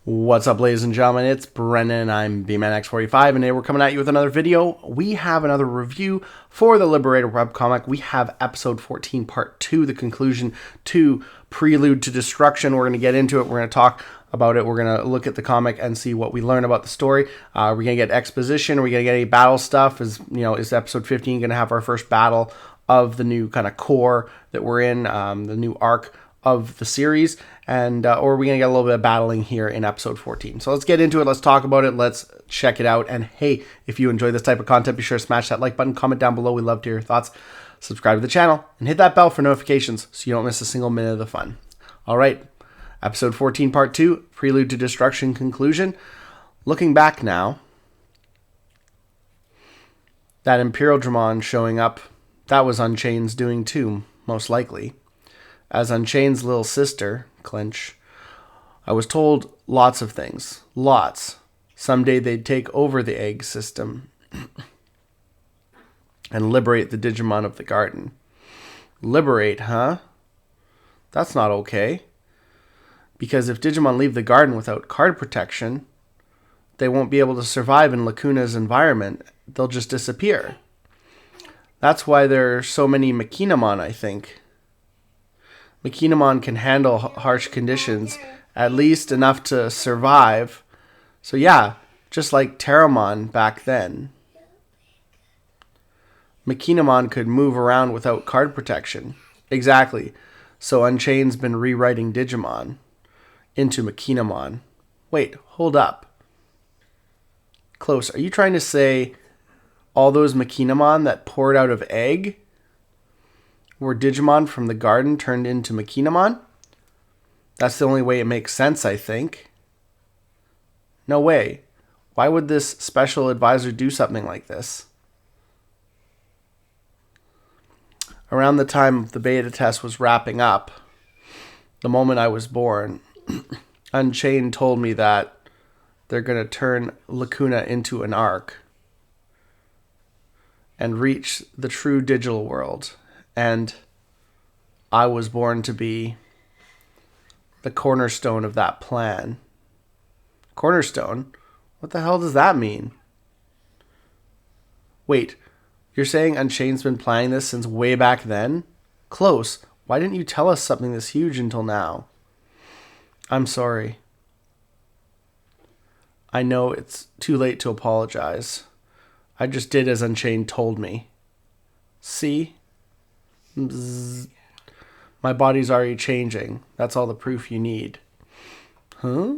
What's up, ladies and gentlemen? It's Brennan. I'm BManX45, and today we're coming at you with another video. We have another review for the Liberator webcomic. We have episode 14, part 2, the conclusion to Prelude to Destruction. We're going to get into it. We're going to talk about it. We're going to look at the comic and see what we learn about the story. We're going to get exposition. Are we going to get any battle stuff? Is episode 15 going to have our first battle of the new kind of core that we're in, the new arc of the series, and or are we gonna get a little bit of battling here in episode 14? So let's get into it. Let's talk about it. Let's check it out. And hey, if you enjoy this type of content, be sure to smash that like button, comment down below. We love to hear your thoughts. Subscribe to the channel and hit that bell for notifications so you don't miss a single minute of the fun. All right, episode 14, part 2, Prelude to Destruction, conclusion. Looking back now, that Imperial Dramon showing up, that was Unchained's doing too, most likely. As Unchained's little sister, Clinch, I was told lots of things. Lots. Someday they'd take over the egg system and liberate the Digimon of the garden. Liberate, huh? That's not okay. Because if Digimon leave the garden without card protection, they won't be able to survive in Lacuna's environment. They'll just disappear. That's why there are so many Machinamon, I think. Machinamon can handle harsh conditions, at least enough to survive. So yeah, just like Terramon back then. Machinamon could move around without card protection. Exactly. So Unchained's been rewriting Digimon into Machinamon. Wait, hold up. Close, are you trying to say all those Machinamon that poured out of egg were Digimon from the garden turned into Machinamon? That's the only way it makes sense, I think. No way. Why would this special advisor do something like this? Around the time the beta test was wrapping up, the moment I was born, Unchained told me that they're going to turn Lacuna into an arc and reach the true digital world. And I was born to be the cornerstone of that plan. Cornerstone? What the hell does that mean? Wait, you're saying Unchained's been planning this since way back then? Close, why didn't you tell us something this huge until now? I'm sorry. I know it's too late to apologize. I just did as Unchained told me. See? Bzz. My body's already changing. That's all the proof you need. Huh?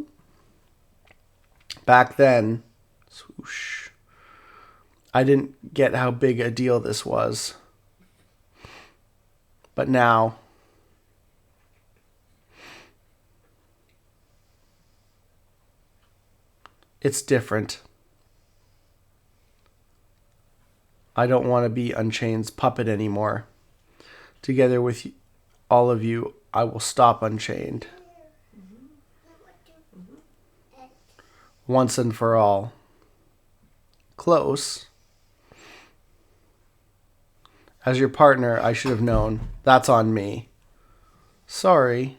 Back then, swoosh, I didn't get how big a deal this was. But now, it's different. I don't want to be Unchained's puppet anymore. Together with all of you, I will stop Unchained. Once and for all. Close. As your partner, I should have known. That's on me. Sorry.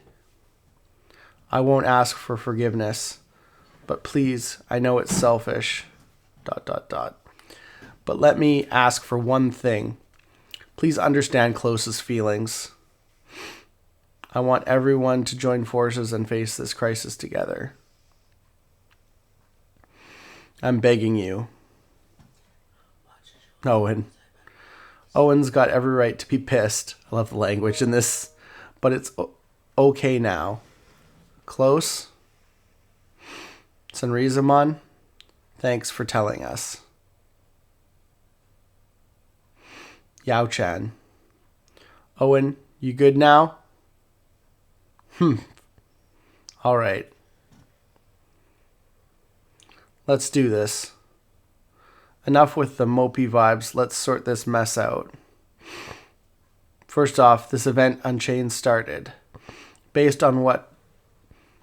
I won't ask for forgiveness. But please, I know it's selfish. ... But let me ask for one thing. Please understand Close's feelings. I want everyone to join forces and face this crisis together. I'm begging you. Owen. Owen's got every right to be pissed. I love the language in this. But it's okay now. Close? Sunrizamon, thanks for telling us. Yao-chan. Owen, you good now? All right. Let's do this. Enough with the mopey vibes. Let's sort this mess out. First off, this event Unchained started. Based on what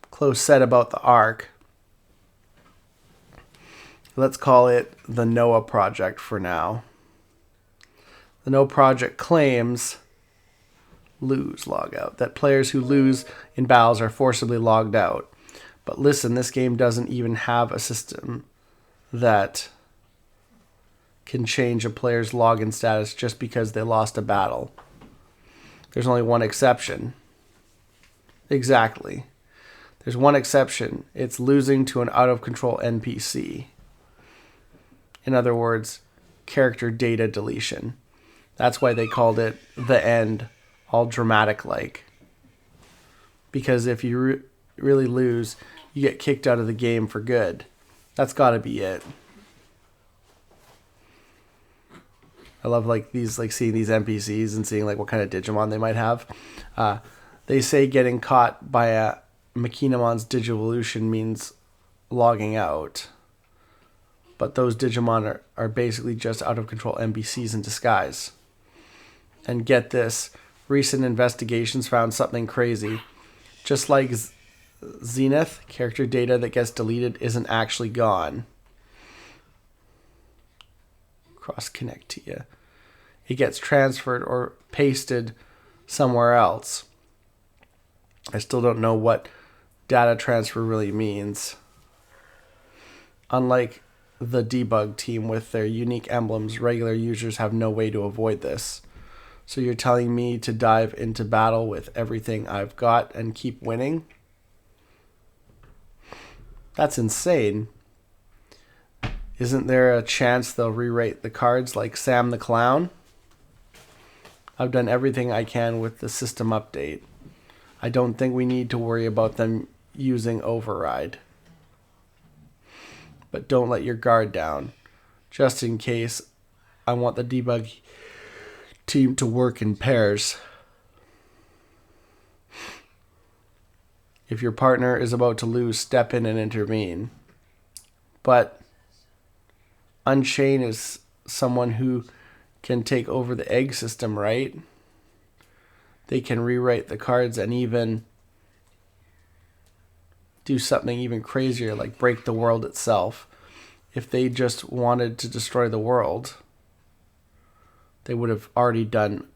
Close said about the arc, let's call it the Noah Project for now. The Noah Project claims lose logout, that players who lose in battles are forcibly logged out. But listen, this game doesn't even have a system that can change a player's login status just because they lost a battle. There's only one exception. Exactly. There's one exception. It's losing to an out-of-control NPC. In other words, character data deletion. That's why they called it the end, all dramatic-like. Because if you really lose, you get kicked out of the game for good. That's got to be it. I love seeing these NPCs and seeing what kind of Digimon they might have. They say getting caught by a Makinamon's Digivolution means logging out. But those Digimon are basically just out-of-control NPCs in disguise. And get this, recent investigations found something crazy. Just like Zenith, character data that gets deleted isn't actually gone. Cross-connect to you. It gets transferred or pasted somewhere else. I still don't know what data transfer really means. Unlike the debug team with their unique emblems, regular users have no way to avoid this. So you're telling me to dive into battle with everything I've got and keep winning? That's insane. Isn't there a chance they'll rewrite the cards like Sam the Clown? I've done everything I can with the system update. I don't think we need to worry about them using override. But don't let your guard down. Just in case, I want the debug team to work in pairs. If your partner is about to lose, step in and intervene. But Unchained is someone who can take over the egg system, right? They can rewrite the cards and even do something even crazier, like break the world itself. If they just wanted to destroy the world, they would have already done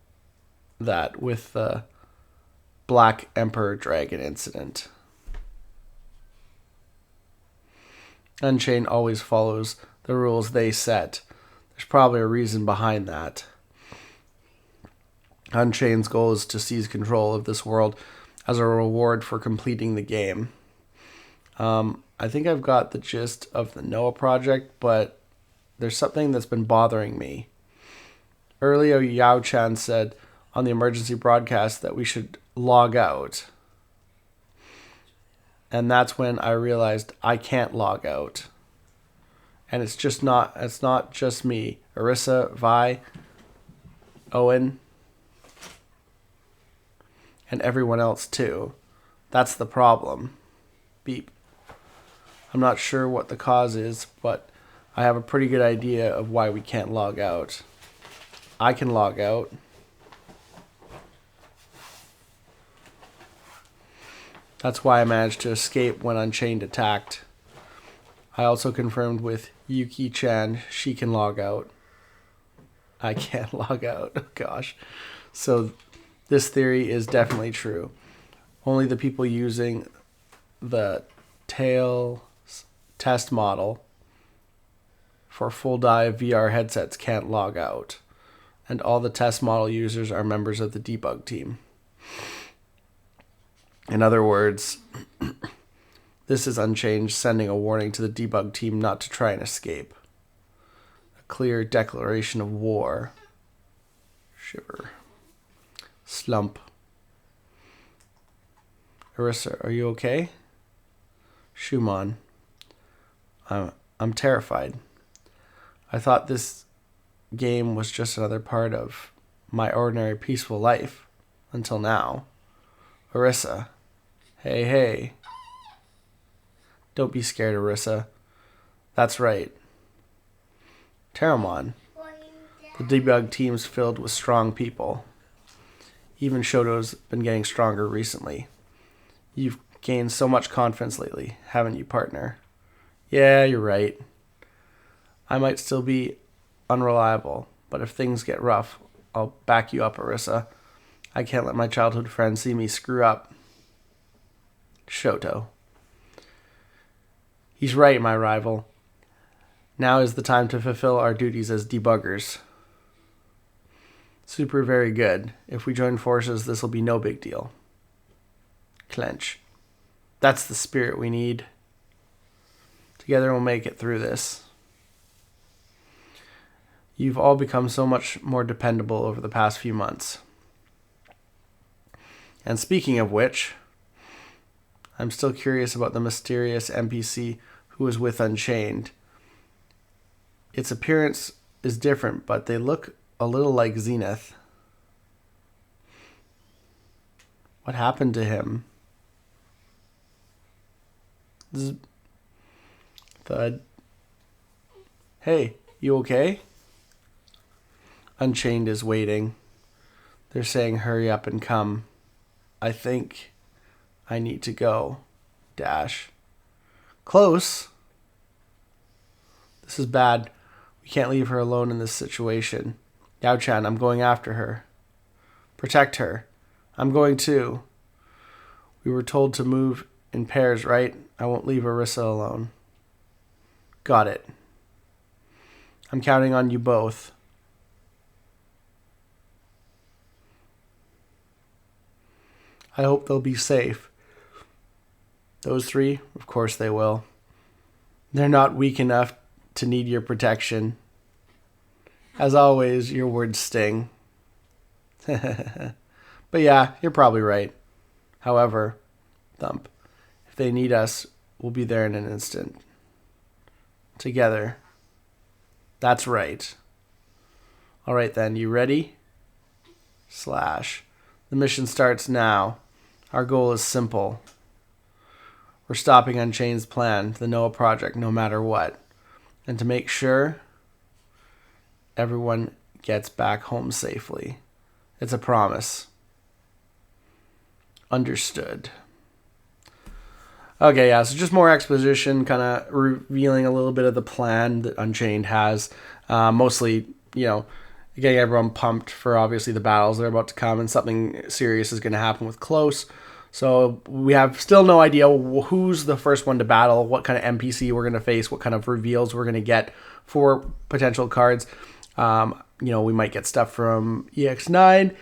that with the Black Emperor Dragon incident. Unchained always follows the rules they set. There's probably a reason behind that. Unchained's goal is to seize control of this world as a reward for completing the game. I think I've got the gist of the Noah project, but there's something that's been bothering me. Earlier, Yao Chan said on the emergency broadcast that we should log out. And that's when I realized I can't log out. And it's not just me. Arissa, Vi, Owen, and everyone else too. That's the problem. Beep. I'm not sure what the cause is, but I have a pretty good idea of why we can't log out. I can log out. That's why I managed to escape when Unchained attacked. I also confirmed with Yuki-chan she can log out. I can't log out. Oh, gosh. So this theory is definitely true. Only the people using the T.A.L.E test model for full dive VR headsets can't log out. And all the test model users are members of the debug team. In other words, this is Unchained sending a warning to the debug team not to try and escape. A clear declaration of war. Shiver. Slump. Arissa, are you okay? Schumann. I'm terrified. I thought this game was just another part of my ordinary peaceful life until now. Arissa. Hey. Don't be scared, Arissa. That's right. Terramon. The debug team's filled with strong people. Even Shoto's been getting stronger recently. You've gained so much confidence lately, haven't you, partner? Yeah, you're right. I might still be unreliable, but if things get rough, I'll back you up, Arissa. I can't let my childhood friend see me screw up. Shoto. He's right, my rival. Now is the time to fulfill our duties as debuggers. Super very good. If we join forces, this will be no big deal. Clench. That's the spirit we need. Together we'll make it through this. You've all become so much more dependable over the past few months. And speaking of which, I'm still curious about the mysterious NPC who was with Unchained. Its appearance is different, but they look a little like Zenith. What happened to him? Thud. Hey, you okay? Unchained is waiting. They're saying hurry up and come. I think I need to go. Dash. Close. This is bad. We can't leave her alone in this situation. Yao-chan, I'm going after her. Protect her. I'm going too. We were told to move in pairs, right? I won't leave Arissa alone. Got it. I'm counting on you both. I hope they'll be safe. Those three? Of course they will. They're not weak enough to need your protection. As always, your words sting. But yeah, you're probably right. However, thump. If they need us, we'll be there in an instant. Together. That's right. All right then, you ready? Slash. The mission starts now. Our goal is simple. We're stopping Unchained's plan, the Noah Project, no matter what. And to make sure everyone gets back home safely. It's a promise. Understood. Okay, yeah, so just more exposition, kind of revealing a little bit of the plan that Unchained has. Mostly, getting everyone pumped for obviously the battles that are about to come, and something serious is going to happen with Close. So we have still no idea who's the first one to battle, what kind of NPC we're going to face, what kind of reveals we're going to get for potential cards. We might get stuff from EX9.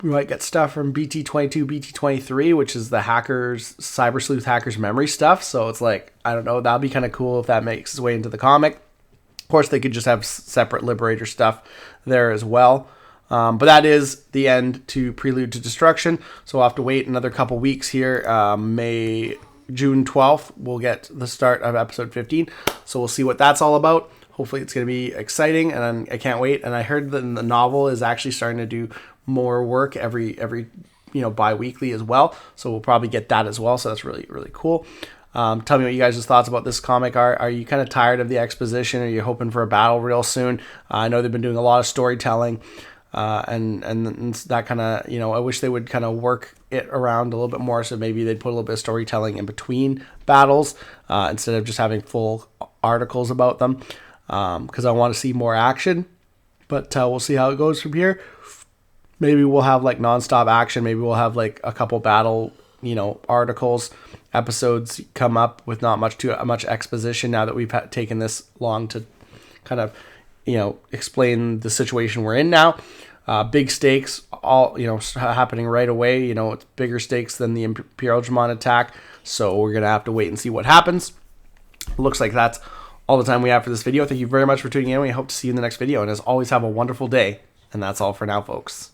We might get stuff from Pt.2, Pt.23, which is the Cyber Sleuth hackers memory stuff. So it's like, I don't know, that'll be kind of cool if that makes its way into the comic. Of course, they could just have separate Liberator stuff there as well. But that is the end to Prelude to Destruction. So we'll have to wait another couple weeks here. June 12th, we'll get the start of episode 15. So we'll see what that's all about. Hopefully it's going to be exciting, and I can't wait. And I heard that the novel is actually starting to do more work every bi-weekly as well. So we'll probably get that as well. So that's really, really cool. Tell me what you guys' thoughts about this comic are. Are you kind of tired of the exposition? Are you hoping for a battle real soon? I know they've been doing a lot of storytelling, and that kind of, I wish they would kind of work it around a little bit more. So maybe they'd put a little bit of storytelling in between battles instead of just having full articles about them, because I want to see more action. But we'll see how it goes from here. Maybe we'll have like nonstop action. Maybe we'll have like a couple battle, articles, episodes come up with not much exposition now that we've taken this long to kind of, explain the situation we're in now. Big stakes, all, happening right away. It's bigger stakes than the Imperial Digimon attack. So we're going to have to wait and see what happens. Looks like that's all the time we have for this video. Thank you very much for tuning in. We hope to see you in the next video. And as always, have a wonderful day. And that's all for now, folks.